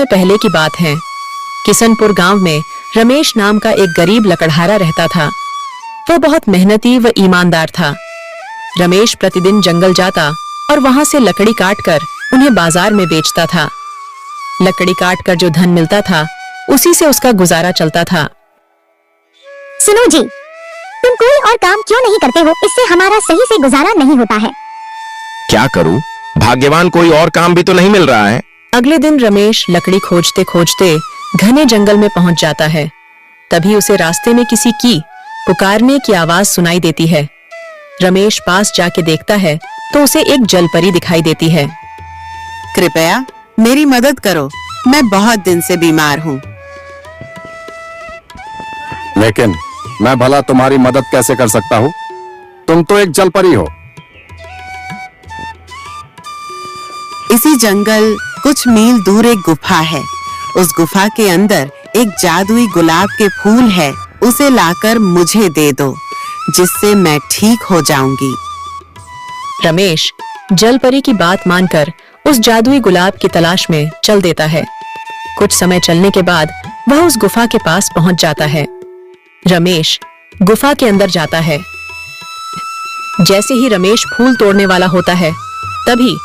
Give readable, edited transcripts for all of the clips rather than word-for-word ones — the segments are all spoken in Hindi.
पहले की बात है। किशनपुर गांव में रमेश नाम का एक गरीब लकड़हारा रहता था। वो बहुत मेहनती व ईमानदार था। रमेश प्रतिदिन जंगल जाता और वहां से लकड़ी काटकर उन्हें बाजार में बेचता था। लकड़ी काटकर जो धन मिलता था उसी से उसका गुजारा चलता था। सुनो जी, तुम कोई और काम क्यों नहीं करते हो? इससे हमारा सही से गुजारा नहीं होता है। क्या करूं? भाग्यवान कोई और काम भी तो नहीं मिल रहा है। अगले दिन रमेश लकड़ी खोजते खोजते घने जंगल में पहुंच जाता है। तभी उसे रास्ते में किसी की पुकारने की आवाज सुनाई देती है। रमेश पास जाके देखता है तो उसे एक जलपरी दिखाई देती है। कृपया मेरी मदद करो, मैं बहुत दिन से बीमार हूँ। लेकिन मैं भला तुम्हारी मदद कैसे कर सकता हूँ? तुम तो एक जलपरी हो। इसी जंगल कुछ मील दूर एक गुफा है। उस गुफा के अंदर एक जादुई गुलाब के फूल है। उसे लाकर मुझे दे दो, जिससे मैं ठीक हो जाऊंगी। रमेश जलपरी की बात मानकर उस जादुई गुलाब की तलाश में चल देता है। कुछ समय चलने के बाद वह उस गुफा के पास पहुंच जाता है। रमेश गुफा के अंदर जाता है। जैसे ही रमेश फूल तोड़ने वाला होता है तभी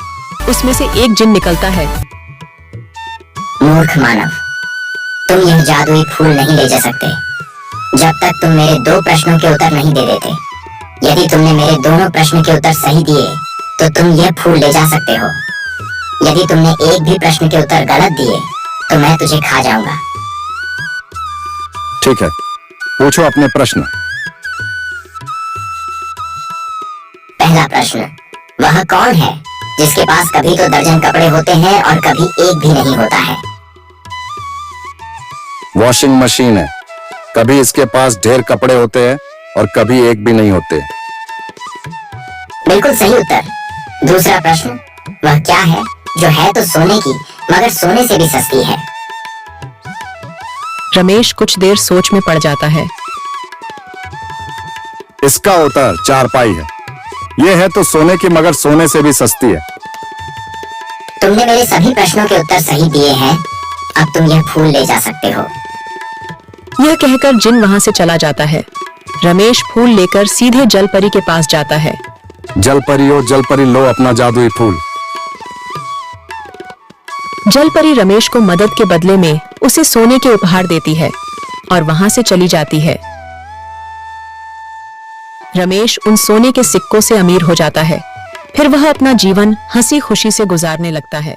उसमें से एक जिन निकलता है। मूर्ख मानव, तुम यह जादुई फूल नहीं ले जा सकते जब तक तुम मेरे 2 प्रश्नों के उत्तर नहीं दे देते। यदि तुमने मेरे दोनों प्रश्न के उत्तर सही दिए तो तुम यह फूल ले जा सकते हो। यदि तुमने एक भी प्रश्न के उत्तर गलत दिए तो मैं तुझे खा जाऊंगा। ठीक है, पूछो अपने प्रश्न। पहला प्रश्न, वह कौन है जिसके पास कभी तो दर्जन कपड़े होते हैं और कभी एक भी नहीं होता है? वॉशिंग मशीन है। कभी इसके पास ढेर कपड़े होते हैं और कभी एक भी नहीं होते। बिल्कुल सही उत्तर। दूसरा प्रश्न, वह क्या है जो है तो सोने की मगर सोने से भी सस्ती है? रमेश कुछ देर सोच में पड़ जाता है। इसका उत्तर चारपाई है। यह है तो सोने की मगर सोने से भी सस्ती है। तुमने मेरे सभी प्रश्नों के उत्तर सही दिए हैं। अब तुम यह फूल ले जा सकते हो। यह कहकर जिन वहां से चला जाता है। रमेश फूल लेकर सीधे जलपरी के पास जाता है। जलपरी ओ जलपरी, लो अपना जादुई फूल। जलपरी रमेश को मदद के बदले में उसे सोने के उपहार देती है और वहां से चली जाती है। रमेश उन सोने के सिक्कों से अमीर हो जाता है। फिर वह अपना जीवन हंसी खुशी से गुजारने लगता है।